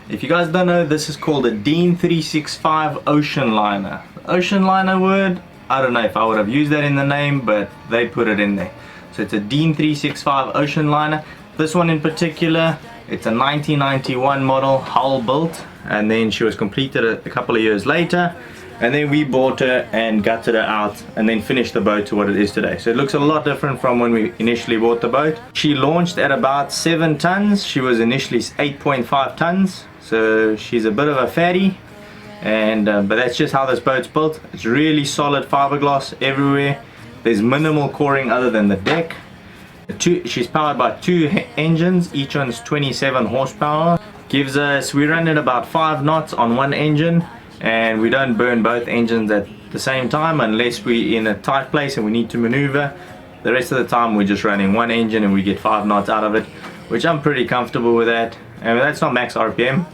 If you guys don't know, this is called a Dean 365 Ocean Liner. Ocean Liner word, I don't know if I would have used that in the name, but they put it in there. So it's a Dean 365 Ocean Liner. This one in particular, it's a 1991 model, hull built, and then she was completed a couple of years later, and then we bought her and gutted her out and then finished the boat to what it is today. So it looks a lot different from when we initially bought the boat. She launched at about 7 tons. She was initially 8.5 tons, so she's a bit of a fatty, and but that's just how this boat's built. It's really solid fiberglass everywhere. There's minimal coring other than the deck. She's powered by 2 engines, each one's 27 horsepower. Gives us, we run at about 5 knots on one engine, and we don't burn both engines at the same time unless we're in a tight place and we need to maneuver. The rest of the time we're just running one engine and we get 5 knots out of it, which I'm pretty comfortable with that. And that's not max RPM.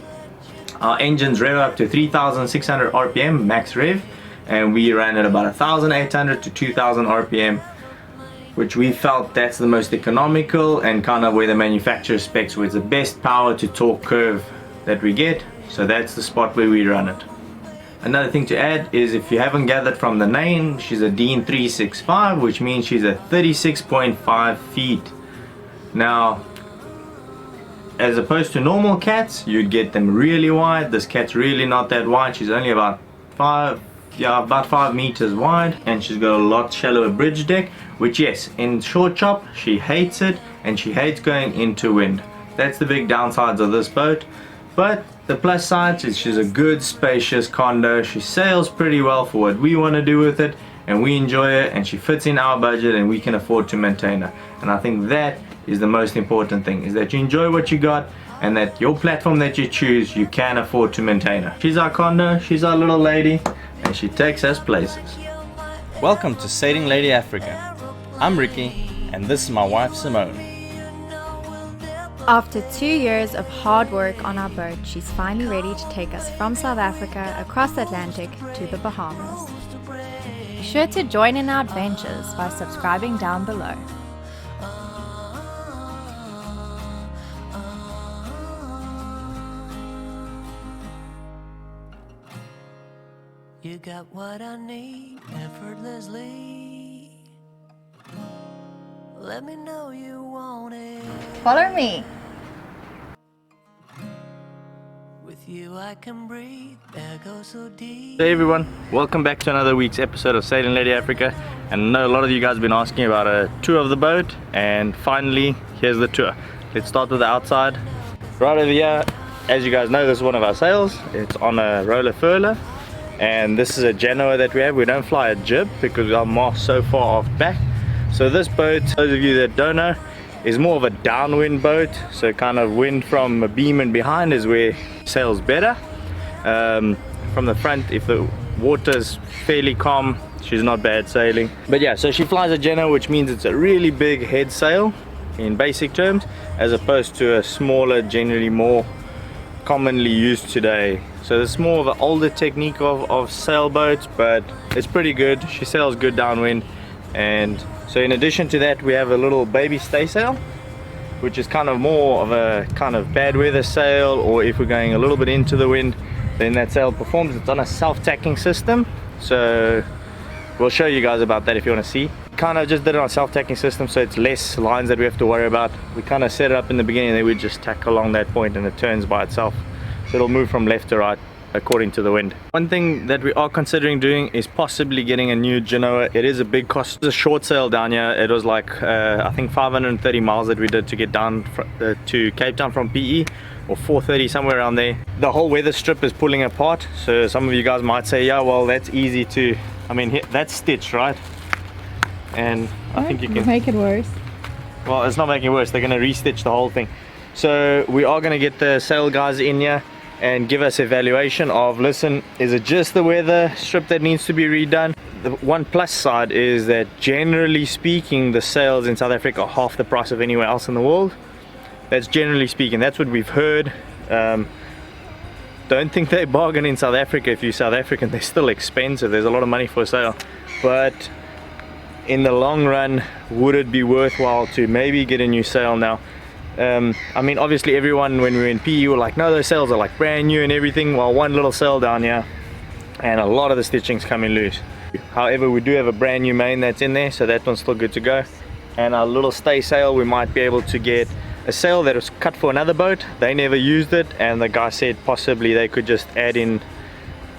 Our engines rev up to 3,600 RPM max rev, and we ran at about 1,800 to 2,000 RPM, which we felt that's the most economical and kind of where the manufacturer specs with the best power to torque curve that we get. So that's the spot where we run it. Another thing to add is, if you haven't gathered from the name, she's a Dean 365, which means she's a 36.5 feet. Now, as opposed to normal cats, you'd get them really wide. This cat's really not that wide. She's only about 5 meters wide, and she's got a lot shallower bridge deck, which, yes, in short chop, she hates it, and she hates going into wind. That's the big downsides of this boat. But the plus side is she's a good spacious condo. She sails pretty well for what we want to do with it, and we enjoy it, and she fits in our budget, and we can afford to maintain her. And I think that is the most important thing, is that you enjoy what you got, and that your platform that you choose, you can afford to maintain her. She's our condo, she's our little lady, and she takes us places. Welcome to Sailing Lady Africa. I'm Ricky, and this is my wife Simone. After 2 years of hard work on our boat, she's finally ready to take us from South Africa across the Atlantic to the Bahamas. Be sure to join in our adventures by subscribing down below. You got what I need effortlessly. Let me know you want it. Follow me. With you I can breathe, there goes so deep. Hey everyone, welcome back to another week's episode of Sailing Lady Africa. And I know a lot of you guys have been asking about a tour of the boat, and finally here's the tour. Let's start with the outside. Right over here, as you guys know, this is one of our sails. It's on a roller furler, and this is a Genoa that we have. We don't fly a jib because our mast's so far off back. So this boat, those of you that don't know, is more of a downwind boat. So kind of wind from a beam and behind is where sails better. From the front, if the water's fairly calm, she's not bad sailing. But yeah, so she flies a Genoa, which means it's a really big head sail in basic terms, as opposed to a smaller, generally more commonly used today. So it's more of an older technique of sailboats, but it's pretty good. She sails good downwind. And so in addition to that, we have a little baby staysail, which is kind of more of a kind of bad weather sail, or if we're going a little bit into the wind, then that sail performs. It's on a self-tacking system, so we'll show you guys about that if you want to see. Kind of just did it on a self-tacking system, so it's less lines that we have to worry about. We kind of set it up in the beginning, and then we just tack along that point and it turns by itself. So it'll move from left to right according to the wind. One thing that we are considering doing is possibly getting a new Genoa. It is a big cost. It's a short sail down here. It was like I think 530 miles that we did to get down to Cape Town from PE, or 430, somewhere around there. The whole weather strip is pulling apart, so some of you guys might say, yeah, well, that's easy to, I mean, that's stitched, right? And I think you can make it worse. Well, it's not making it worse. They're going to restitch the whole thing. So we are going to get the sail guys in here and give us evaluation of, listen, is it just the weather strip that needs to be redone? The one plus side is that generally speaking, the sails in South Africa are half the price of anywhere else in the world. That's generally speaking, that's what we've heard. Don't think they bargain in South Africa. If you're South African, they're still expensive. There's a lot of money for a sail, but in the long run, would it be worthwhile to maybe get a new sail now? I mean, obviously everyone when we were in PE were like, no, those sails are like brand new and everything. Well, one little sail down here and a lot of the stitching's coming loose. However, we do have a brand new main that's in there, so that one's still good to go. And our little stay sail, we might be able to get a sail that was cut for another boat. They never used it, and the guy said possibly they could just add in,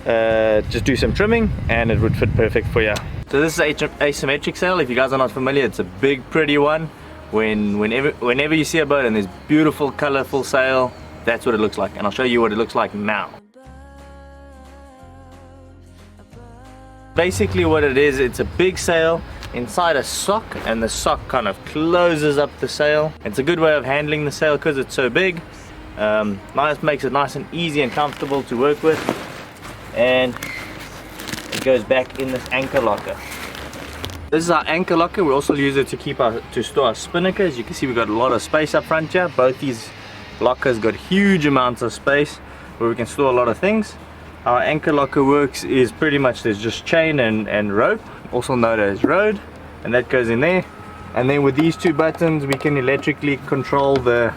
just do some trimming and it would fit perfect for you. So this is asymmetric sail. If you guys are not familiar, it's a big pretty one. Whenever you see a boat and there's beautiful colorful sail, that's what it looks like, and I'll show you what it looks like now. Basically what it is, it's a big sail inside a sock, and the sock kind of closes up the sail. It's a good way of handling the sail because it's so big. Makes it nice and easy and comfortable to work with, and it goes back in this anchor locker. This is our anchor locker. We also use it to store our spinnaker. As you can see, we've got a lot of space up front here. Both these lockers got huge amounts of space where we can store a lot of things. Our anchor locker works is pretty much there's just chain and rope, also known as rode, and that goes in there. And then with these two buttons we can electrically control they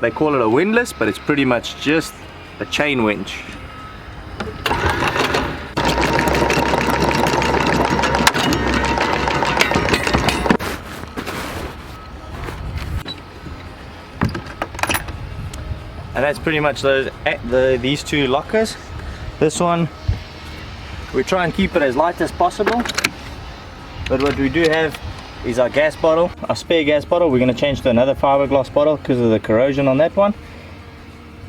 call it a windlass, but it's pretty much just a chain winch. And that's pretty much these two lockers. This one, we try and keep it as light as possible, but what we do have is our gas bottle, our spare gas bottle. We're going to change to another fiberglass bottle because of the corrosion on that one.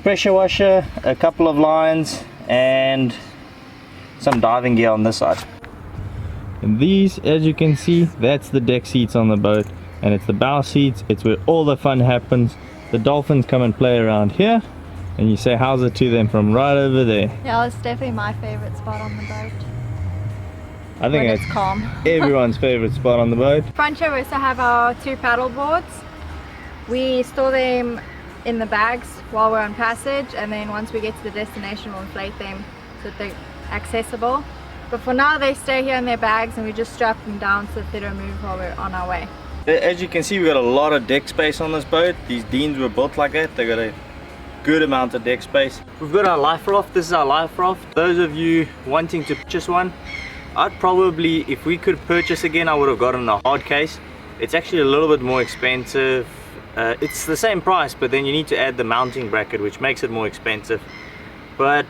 Pressure washer, a couple of lines, and some diving gear on this side. And these, as you can see, that's the deck seats on the boat, and it's the bow seats. It's where all the fun happens. The dolphins come and play around here, and you say how's it to them from right over there. Yeah, it's definitely my favorite spot on the boat. I think it's calm. Everyone's favorite spot on the boat. Front here we also have our 2 paddle boards. We store them in the bags while we're on passage, and then once we get to the destination we'll inflate them so that they're accessible. But for now they stay here in their bags, and we just strap them down so that they don't move while we're on our way. As you can see, we've got a lot of deck space on this boat. These Deans were built like that. They got a good amount of deck space. We've got our life raft. This is our life raft. Those of you wanting to purchase one, I'd probably, if we could purchase again, I would have gotten a hard case. It's actually a little bit more expensive. It's the same price, but then you need to add the mounting bracket, which makes it more expensive. But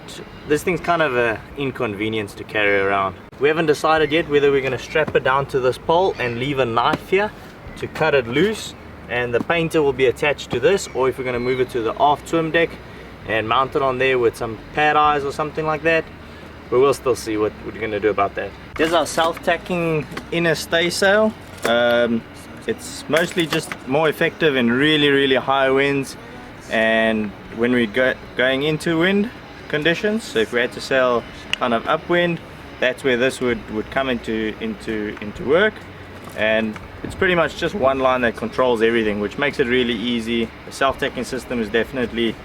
this thing's kind of an inconvenience to carry around. We haven't decided yet whether we're going to strap it down to this pole and leave a knife here to cut it loose, and the painter will be attached to this, or if we're going to move it to the aft swim deck and mount it on there with some pad eyes or something like that. But we'll still see what we're going to do about that. Here's our self-tacking inner stay sail. It's mostly just more effective in really high winds, and when we're going into wind conditions. So if we had to sail kind of upwind, that's where this would come into work. And it's pretty much just one line that controls everything, which makes it really easy. The self-tacking system is definitely,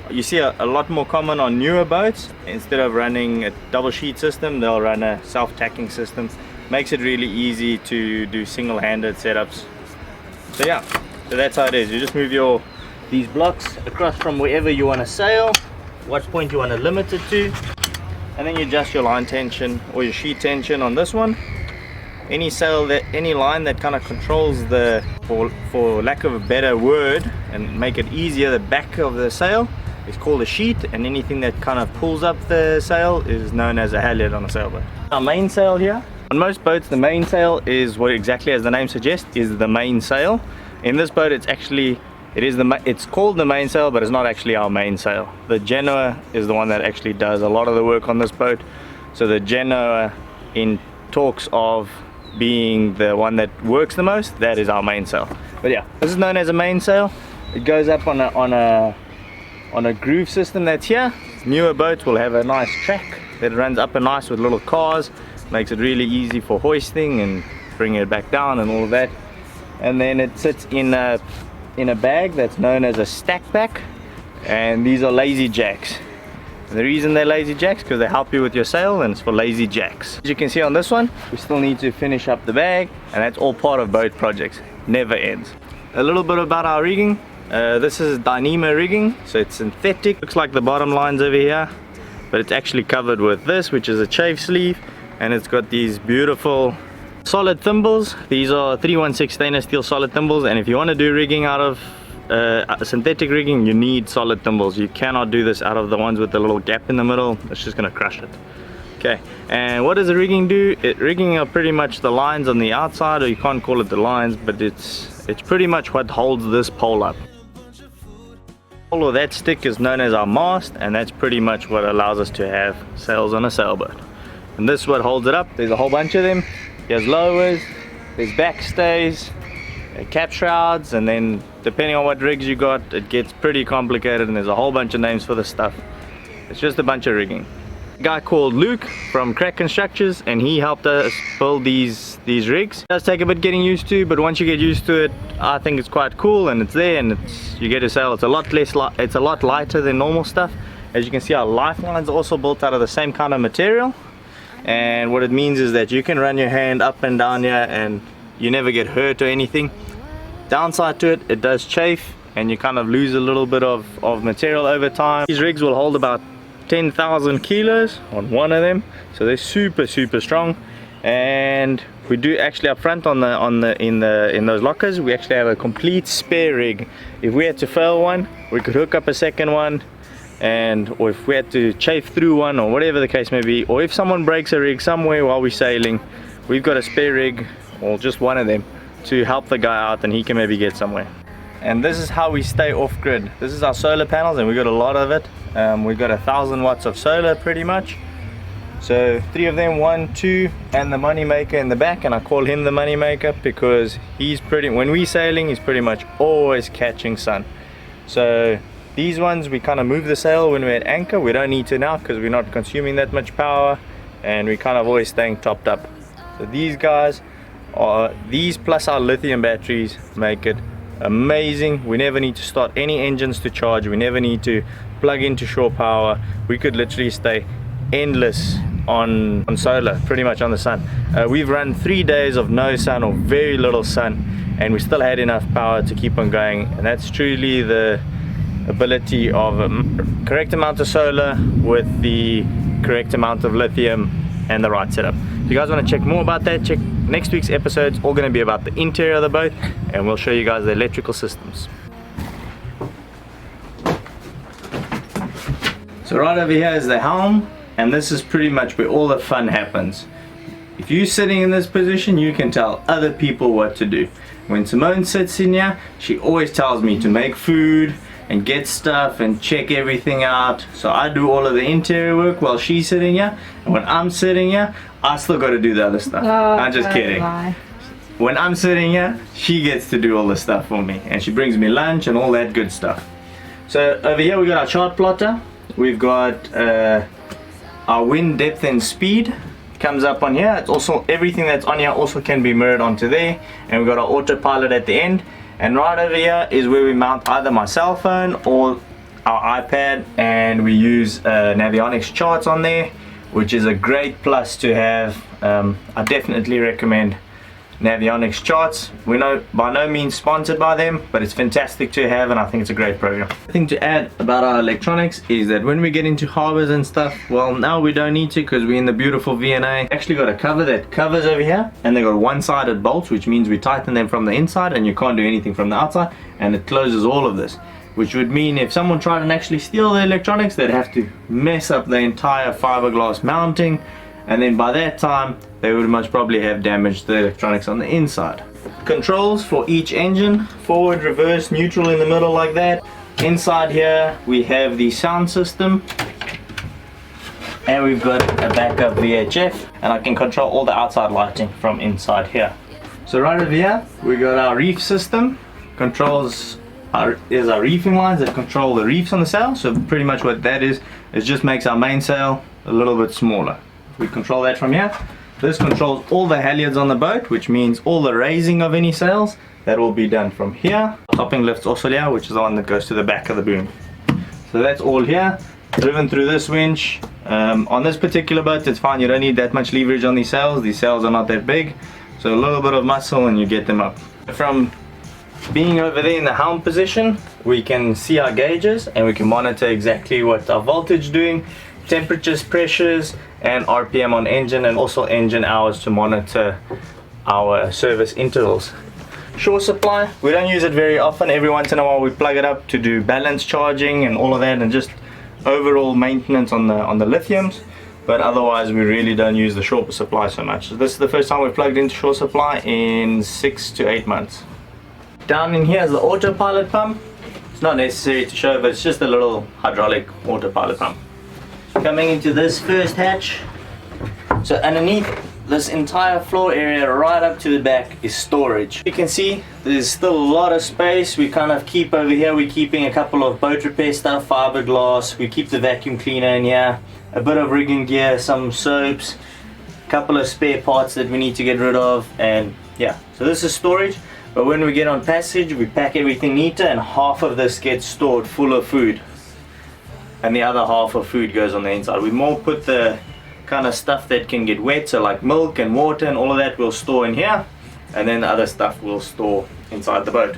you see a lot more common on newer boats. Instead of running a double sheet system, they'll run a self-tacking system. Makes it really easy to do single-handed setups. So yeah, so that's how it is. You just move these blocks across from wherever you want to sail, what point you want to limit it to, and then you adjust your line tension or your sheet tension on this one. Any line that kind of controls for lack of a better word, and make it easier, the back of the sail is called a sheet, and anything that kind of pulls up the sail is known as a halyard on a sailboat. Our main sail here, on most boats the main sail is what exactly as the name suggests is the main sail. In this boat it's called the main sail, but it's not actually our main sail. The Genoa is the one that actually does a lot of the work on this boat. So the Genoa, in talks of being the one that works the most, that is our main sail. But yeah, this is known as a main sail. It goes up on a groove system that's here. Newer boats will have a nice track that runs up and nice with little cars, makes it really easy for hoisting and bringing it back down and all of that. And then it sits in a bag that's known as a stack back, and these are lazy jacks. And the reason they're lazy jacks because they help you with your sail, and it's for lazy jacks. As you can see on this one, we still need to finish up the bag, and that's all part of boat projects, never ends. a little bit about our rigging. This is Dyneema rigging, so it's synthetic. Looks like the bottom lines over here, but it's actually covered with this, which is a chafe sleeve, and it's got these beautiful solid thimbles. These are 316 stainless steel solid thimbles, and if you want to do rigging out of synthetic rigging, you need solid thimbles. You cannot do this out of the ones with the little gap in the middle. It's just gonna crush it. Okay, and what does the rigging do? Rigging are pretty much the lines on the outside, or you can't call it the lines, but it's pretty much what holds this pole up. All of that stick is known as our mast, and that's pretty much what allows us to have sails on a sailboat. And this is what holds it up. There's a whole bunch of them. There's lowers, there's backstays, cap shrouds, and then depending on what rigs you got, it gets pretty complicated, and there's a whole bunch of names for this stuff. It's just a bunch of rigging. A guy called Luke from Kraken Structures, and he helped us build these rigs. It does take a bit getting used to, but once you get used to it, I think it's quite cool, and it's there, and you get a sail. It's a lot lighter than normal stuff. As you can see, our lifelines are also built out of the same kind of material, and what it means is that you can run your hand up and down here and you never get hurt or anything. Downside to it, it does chafe, and you kind of lose a little bit of material over time. These rigs will hold about 10,000 kilos on one of them, so they're super strong. And we do actually up front in those lockers, we actually have a complete spare rig. If we had to fail one, we could hook up a second one, or if we had to chafe through one, or whatever the case may be, or if someone breaks a rig somewhere while we're sailing, we've got a spare rig, or just one of them, to help the guy out, and he can maybe get somewhere. And this is how we stay off grid. This is our solar panels, and we got a lot of it. We've got 1,000 watts of solar pretty much. So 3 of them, 1, 2, and the money maker in the back, and I call him the money maker because when we're sailing, he's pretty much always catching sun. So these ones, we kind of move the sail when we're at anchor. We don't need to now because we're not consuming that much power, and we're kind of always staying topped up. So these guys these plus our lithium batteries make it amazing. We never need to start any engines to charge. We never need to plug into shore power. We could literally stay endless on solar, pretty much on the sun. We've run 3 days of no sun or very little sun, and we still had enough power to keep on going. And that's truly the ability of a correct amount of solar with the correct amount of lithium and the right setup. If you guys want to check more about that, check next week's episode. It's all going to be about the interior of the boat, and we'll show you guys the electrical systems. So right over here is the helm, and this is pretty much where all the fun happens. If you're sitting in this position, you can tell other people what to do. When Simone sits in here, she always tells me to make food and get stuff and check everything out. So I do all of the interior work while she's sitting here, and when I'm sitting here, I still got to do the other stuff. I'm just kidding. When I'm sitting here, she gets to do all the stuff for me, and she brings me lunch and all that good stuff. So over here we got our chart plotter. We've got our wind depth and speed comes up on here. It's also everything that's on here also can be mirrored onto there, and we've got our autopilot at the end. And right over here is where we mount either my cell phone or our iPad, and we use Navionics charts on there, which is a great plus to have. I definitely recommend Navionics charts. We're by no means sponsored by them, but it's fantastic to have, and I think it's a great program. The thing to add about our electronics is that when we get into harbors and stuff, well, now we don't need to because we're in the beautiful V&A. Actually got a cover that covers over here, and they got one-sided bolts, which means we tighten them from the inside and you can't do anything from the outside, and it closes all of this, which would mean if someone tried and actually steal the electronics, they'd have to mess up the entire fiberglass mounting, and then by that time they would most probably have damaged the electronics on the inside. Controls for each engine: forward, reverse, neutral in the middle like that. Inside here we have the sound system, and we've got a backup VHF, and I can control all the outside lighting from inside here. So right over here we got our reef system. Controls our reefing lines that control the reefs on the sail. So pretty much what that is just makes our mainsail a little bit smaller. We control that from here. This controls all the halyards on the boat, which means all the raising of any sails, that will be done from here. Topping lift's also here, which is the one that goes to the back of the boom. So that's all here, driven through this winch. On this particular boat, it's fine, you don't need that much leverage on these sails. These sails are not that big, so a little bit of muscle and you get them up. From Being over there in the helm position, we can see our gauges and we can monitor exactly what our voltage doing, temperatures, pressures, and RPM on engine, and also engine hours to monitor our service intervals. Shore supply, we don't use it very often. Every once in a while we plug it up to do balance charging and all of that, and just overall maintenance on the lithiums, but otherwise we really don't use the shore supply so much. So this is the first time we've plugged into shore supply in 6 to 8 months. Down in here is the autopilot pump. It's not necessary to show, but it's just a little hydraulic autopilot pump. Coming into this first hatch, so underneath this entire floor area right up to the back is storage. You can see there's still a lot of space. We kind of keep over here, we're keeping a couple of boat repair stuff, fiberglass, we keep the vacuum cleaner in here, a bit of rigging gear, some soaps, a couple of spare parts that we need to get rid of, and yeah, so this is storage. But when we get on passage, we pack everything neater, and half of this gets stored full of food, and the other half of food goes on the inside. We more put the kind of stuff that can get wet, so like milk and water and all of that we'll store in here, and then the other stuff we'll store inside the boat.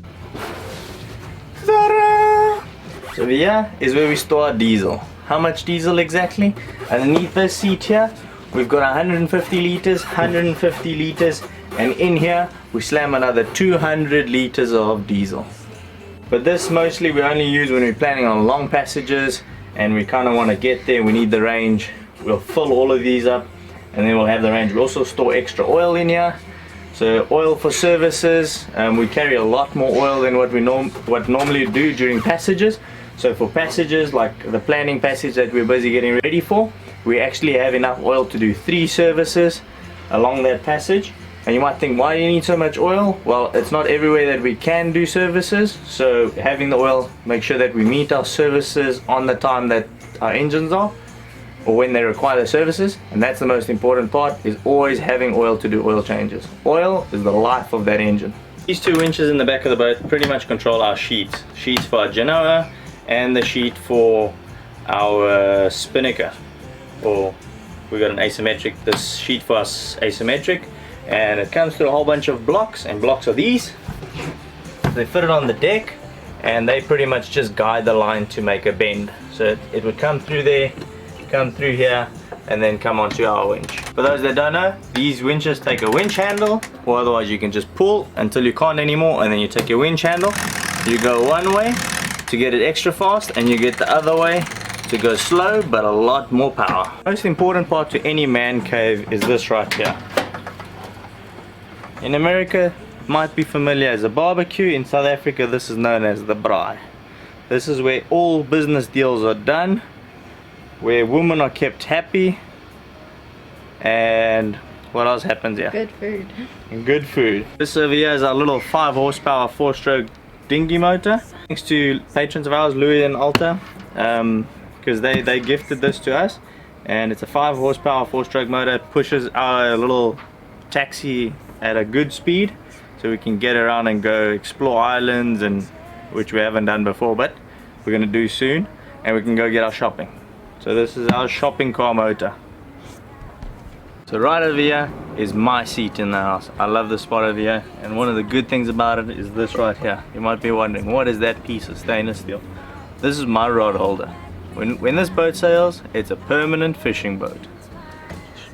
So here is where we store our diesel. How much diesel exactly? Underneath this seat here we've got 150 liters, 150 liters, and in here we slam another 200 liters of diesel. But this mostly we only use when we're planning on long passages and we kind of want to get there, we need the range. We'll fill all of these up and then we'll have the range. We also store extra oil in here, so oil for services. We carry a lot more oil than what we normally do during passages. So for passages like the planning passage that we're busy getting ready for, we actually have enough oil to do 3 services along that passage. And you might think, why do you need so much oil? Well, it's not everywhere that we can do services, so having the oil, make sure that we meet our services on the time that our engines are, or when they require the services. And that's the most important part, is always having oil to do oil changes. Oil is the life of that engine. These 2 winches in the back of the boat pretty much control our sheets for our genoa and the sheet for our spinnaker, or we got an asymmetric, this sheet for us asymmetric, and it comes through a whole bunch of blocks, and blocks are these. They fit it on the deck and they pretty much just guide the line to make a bend, so it would come through there, come through here, and then come onto our winch. For those that don't know, these winches take a winch handle, or otherwise you can just pull until you can't anymore, and then you take your winch handle, you go one way to get it extra fast, and you get the other way to go slow but a lot more power. Most important part to any man cave is this right here. In America it might be familiar as a barbecue, in South Africa this is known as the braai. This is where all business deals are done, where women are kept happy, and what else happens here? Good food. And good food. This over here is our little 5 horsepower 4-stroke dinghy motor. Thanks to patrons of ours, Louis and Alta, because they gifted this to us, and it's a 5 horsepower 4-stroke motor. It pushes our little taxi at a good speed, so we can get around and go explore islands, and which we haven't done before, but we're going to do soon, and we can go get our shopping. So this is our shopping car motor. So right over here is my seat in the house. I love this spot over here, and one of the good things about it is this right here. You might be wondering, what is that piece of stainless steel? This is my rod holder. When this boat sails, it's a permanent fishing boat.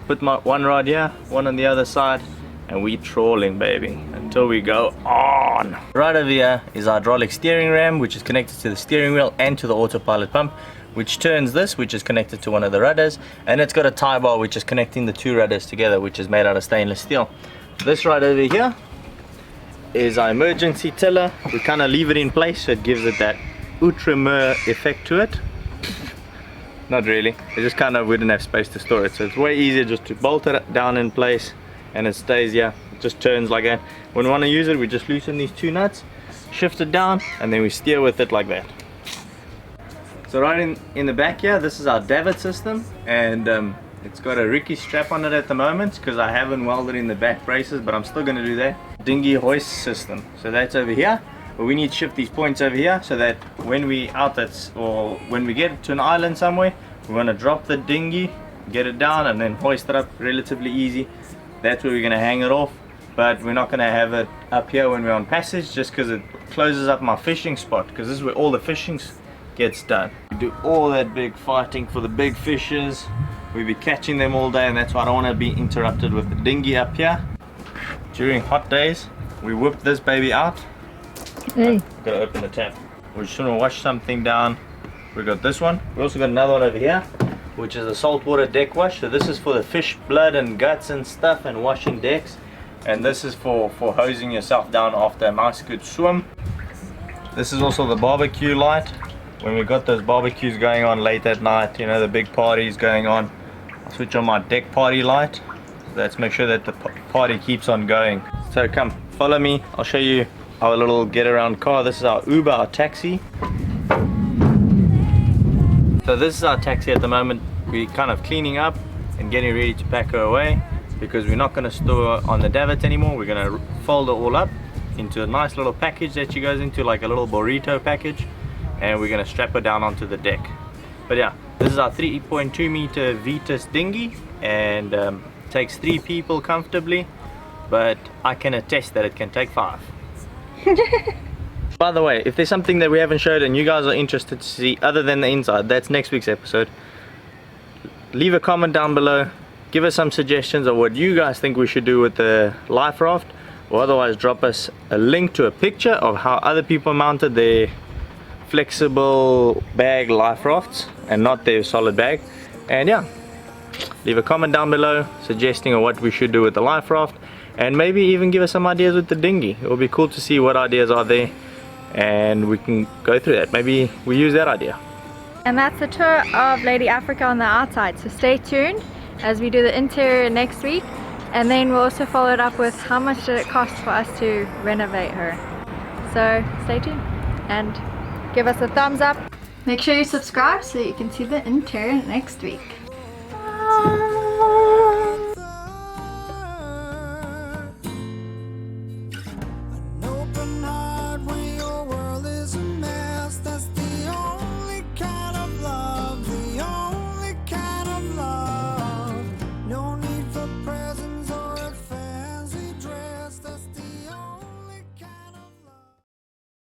Put my one rod here, one on the other side, and we trawling, baby, until we go on. Right over here is our hydraulic steering ram, which is connected to the steering wheel and to the autopilot pump, which turns this, which is connected to one of the rudders, and it's got a tie bar which is connecting the 2 rudders together, which is made out of stainless steel. This right over here is our emergency tiller. We kind of leave it in place so it gives it that outre-mer effect to it. Not really, it just kind of, we didn't have space to store it, so it's way easier just to bolt it down in place and it stays here. It just turns like that. When we want to use it, we just loosen these 2 nuts, shift it down, and then we steer with it like that. So right in the back here, this is our Davit system, and it's got a Ricky strap on it at the moment because I haven't welded in the back braces, but I'm still going to do that. Dinghy hoist system, so that's over here, but we need to shift these points over here so that when we or when we get to an island somewhere, we want to drop the dinghy, get it down, and then hoist it up relatively easy. That's where we're going to hang it off, but we're not going to have it up here when we're on passage, just because it closes up my fishing spot, because this is where all the fishing gets done. We do all that big fighting for the big fishes. We be catching them all day, and that's why I don't want to be interrupted with the dinghy up here. During hot days, we whip this baby out. Hey. Gotta open the tap. We just want to wash something down. We got this one. We also got another one over here, which is a saltwater deck wash. So this is for the fish blood and guts and stuff and washing decks. And this is for hosing yourself down after a nice good swim. This is also the barbecue light. When we got those barbecues going on late at night, you know, the big parties going on, I'll switch on my deck party light. Let's make sure that the party keeps on going. So come, follow me. I'll show you our little get around car. This is our Uber, our taxi. So this is our taxi at the moment. We're kind of cleaning up and getting ready to pack her away, because we're not going to store her on the Davit anymore. We're going to fold it all up into a nice little package that she goes into, like a little burrito package, and we're going to strap her down onto the deck. But yeah, this is our 3.2 meter Vitus dinghy, and takes 3 people comfortably, but I can attest that it can take 5. By the way, if there's something that we haven't showed and you guys are interested to see other than the inside, that's next week's episode. Leave a comment down below, give us some suggestions of what you guys think we should do with the life raft, or otherwise drop us a link to a picture of how other people mounted their flexible bag life rafts and not their solid bag. And yeah, leave a comment down below suggesting what we should do with the life raft, and maybe even give us some ideas with the dinghy. It will be cool to see what ideas are there, and we can go through that. Maybe we use that idea. And that's the tour of Lady Africa on the outside, so stay tuned as we do the interior next week, and then we'll also follow it up with how much did it cost for us to renovate her. So stay tuned and give us a thumbs up. Make sure you subscribe so you can see the interior next week. Bye.